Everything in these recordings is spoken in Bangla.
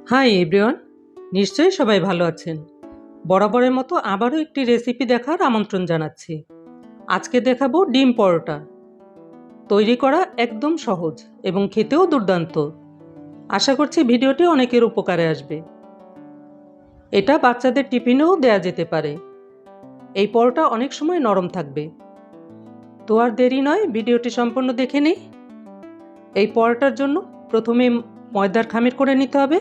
হাই এভরিওয়ান, নিশ্চয়ই সবাই ভালো আছেন। বরাবরের মতো আবারও একটি রেসিপি দেখার আমন্ত্রণ জানাচ্ছি। আজকে দেখাবো ডিম পরোটা। তৈরি করা একদম সহজ এবং খেতেও দুর্দান্ত। আশা করছি ভিডিওটি অনেকের উপকারে আসবে। এটা বাচ্চাদের টিফিনেও দেয়া যেতে পারে। এই পরোটা অনেক সময় নরম থাকবে। তো আর দেরি নয়, ভিডিওটি সম্পূর্ণ দেখে নিই। এই পরোটার জন্য প্রথমে ময়দার খামির করে নিতে হবে।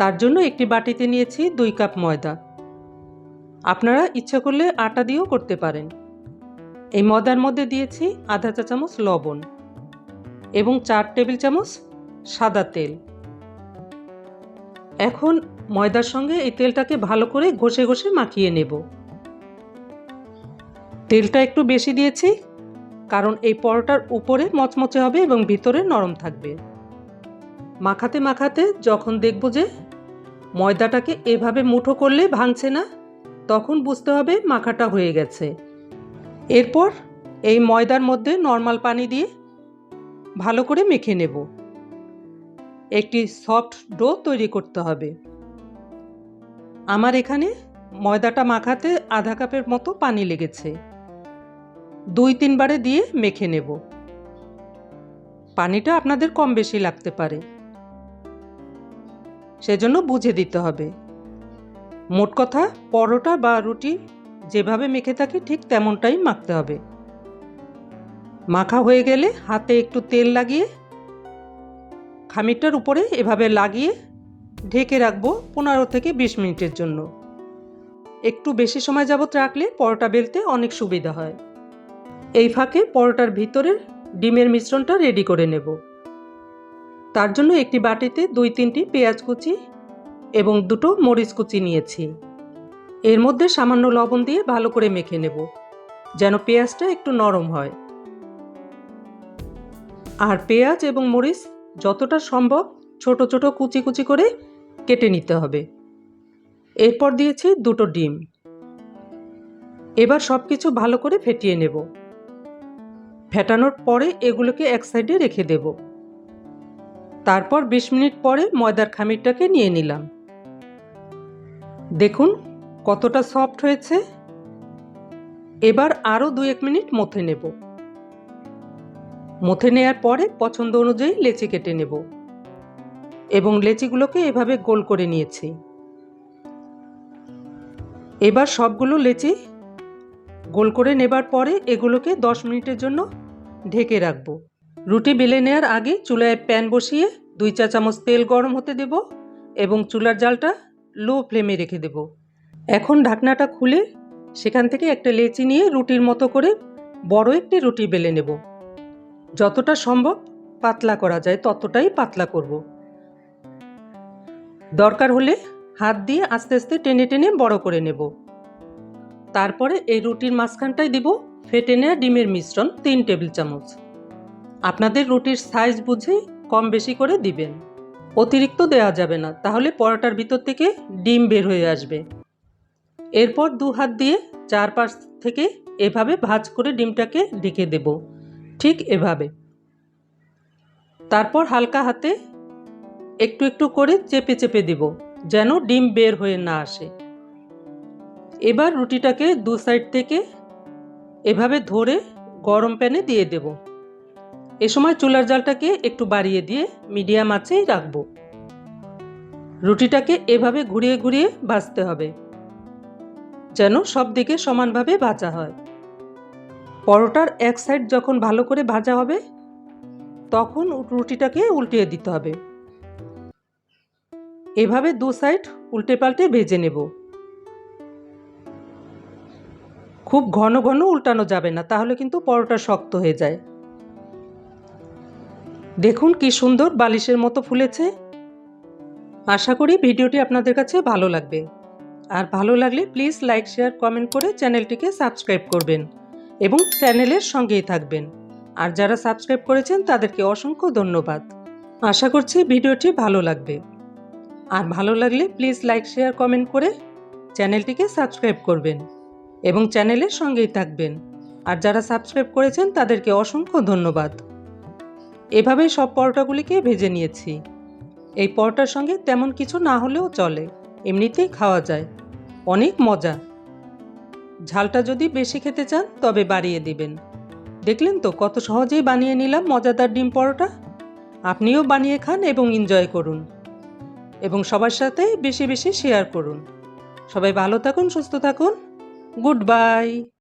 তার জন্য একটি বাটিতে নিয়েছি 2 কাপ ময়দা। আপনারা ইচ্ছা করলে আটা দিয়েও করতে পারেন। এই ময়দার মধ্যে দিয়েছি আধা চা চামচ লবণ এবং 4 টেবিল চামচ সাদা তেল। এখন ময়দার সঙ্গে এই তেলটাকে ভালো করে ঘষে ঘষে মাখিয়ে নেব। তেলটা একটু বেশি দিয়েছি কারণ এই পরোটার উপরে মচমচে হবে এবং ভিতরে নরম থাকবে। মাখাতে মাখাতে যখন দেখব যে ময়দাটাকে এভাবে মুঠো করলে ভাঙছে না, তখন বুঝতে হবে মাখাটা হয়ে গেছে। এরপর এই ময়দার মধ্যে নর্মাল পানি দিয়ে ভালো করে মেখে নেব। একটি সফট ডো তৈরি করতে হবে। আমার এখানে ময়দাটা মাখাতে আধা কাপের মতো পানি লেগেছে। 2-3 বারে দিয়ে মেখে নেব। পানিটা আপনাদের কম বেশি লাগতে পারে, সেজন্য বুঝে দিতে হবে। মোট কথা, পরোটা বা রুটি যেভাবে মেখে থাকি ঠিক তেমনটাই মাখতে হবে। মাখা হয়ে গেলে হাতে একটু তেল লাগিয়ে খামিরটার উপরে এভাবে লাগিয়ে ঢেকে রাখবো 15 থেকে 20 মিনিটের জন্য। একটু বেশি সময় যাবত রাখলে পরোটা বেলতে অনেক সুবিধা হয়। এই ফাঁকে পরোটার ভিতরের ডিমের মিশ্রণটা রেডি করে নেব। তার জন্য একটি বাটিতে 2-3টি পেঁয়াজ কুচি এবং 2টো মরিচ কুচি নিয়েছি। এর মধ্যে সামান্য লবণ দিয়ে ভালো করে মেখে নেব, যেন পেঁয়াজটা একটু নরম হয়। আর পেঁয়াজ এবং মরিচ যতটা সম্ভব ছোট ছোট কুচি কুচি করে কেটে নিতে হবে। এরপর দিয়েছি 2টো ডিম। এবার সব কিছু ভালো করে ফেটিয়ে নেব। ফেটানোর পরে এগুলোকে এক সাইডে রেখে দেব। তারপর 20 মিনিট পরে ময়দার খামিরটাকে নিয়ে নিলাম। দেখুন কতটা সফট হয়েছে। এবার আরও 2-1 মিনিট মথে নেব। মথে নেওয়ার পরে পছন্দ অনুযায়ী লেচি কেটে নেব এবং লেচিগুলোকে এভাবে গোল করে নিয়েছি। এবার সবগুলো লেচি গোল করে নেবার পরে এগুলোকে 10 মিনিটের জন্য ঢেকে রাখব। রুটি বেলে নেওয়ার আগে চুলায় প্যান বসিয়ে 2 চা চামচ তেল গরম হতে দেব এবং চুলার জালটা লো ফ্লেমে রেখে দেব। এখন ঢাকনাটা খুলে সেখান থেকে একটা লেচি নিয়ে রুটির মতো করে বড় একটি রুটি বেলে নেব। যতটা সম্ভব পাতলা করা যায় ততটাই পাতলা করব। দরকার হলে হাত দিয়ে আস্তে আস্তে টেনে টেনে বড় করে নেব। তারপরে এই রুটির মাঝখানটায় দিব ফেটে নেওয়া ডিমের মিশ্রণ 3 টেবিল চামচ। আপনাদের রুটির সাইজ বুঝে কম বেশি করে দিবেন। অতিরিক্ত দেওয়া যাবে না, তাহলে পরোটার ভিতর থেকে ডিম বের হয়ে আসবে। এরপর 2 হাত দিয়ে চারপাশ থেকে এভাবে ভাঁজ করে ডিমটাকে ঢেকে দেব, ঠিক এভাবে। তারপর হালকা হাতে একটু একটু করে চেপে চেপে দেব, যেন ডিম বের হয়ে না আসে। এবার রুটিটাকে 2 সাইড থেকে এভাবে ধরে গরম প্যানে দিয়ে দেব। এ সময় চুলার জালটাকে একটু বাড়িয়ে দিয়ে মিডিয়াম আঁচেই রাখব। রুটিটাকে এভাবে ঘুরিয়ে ঘুরিয়ে ভাজতে হবে, যেন সব দিকে সমানভাবে ভাজা হয়। পরোটার এক সাইড যখন ভালো করে ভাজা হবে তখন রুটিটাকে উল্টিয়ে দিতে হবে। এভাবে 2 সাইড উল্টে পাল্টে ভেজে নেব। খুব ঘন ঘন উল্টানো যাবে না, তাহলে কিন্তু পরোটা শক্ত হয়ে যায়। দেখুন কি সুন্দর বালিশের মতো ফুলেছে। আশা করি ভিডিওটি আপনাদের কাছে ভালো লাগবে। আর ভালো লাগলে প্লিজ লাইক, শেয়ার, কমেন্ট করে চ্যানেলটিকে সাবস্ক্রাইব করবেন এবং চ্যানেলের সঙ্গেই থাকবেন। আর যারা সাবস্ক্রাইব করেছেন তাদেরকে অসংখ্য ধন্যবাদ। আশা করছি ভিডিওটি ভালো লাগবে। আর ভালো লাগলে প্লিজ লাইক, শেয়ার, কমেন্ট করে চ্যানেলটিকে সাবস্ক্রাইব করবেন এবং চ্যানেলের সঙ্গেই থাকবেন। আর যারা সাবস্ক্রাইব করেছেন তাদেরকে অসংখ্য ধন্যবাদ। এভাবেই সব পরোটাগুলিকে ভেজে নিয়েছি। এই পরোটার সঙ্গে তেমন কিছু না হলেও চলে, এমনিতেই খাওয়া যায়। অনেক মজা। ঝালটা যদি বেশি খেতে চান তবে বাড়িয়ে দিবেন। দেখলেন তো কত সহজেই বানিয়ে নিলাম মজাদার ডিম পরোটা। আপনিও বানিয়ে খান এবং এনজয় করুন, এবং সবার সাথে বেশি বেশি শেয়ার করুন। সবাই ভালো থাকুন, সুস্থ থাকুন। Good bye.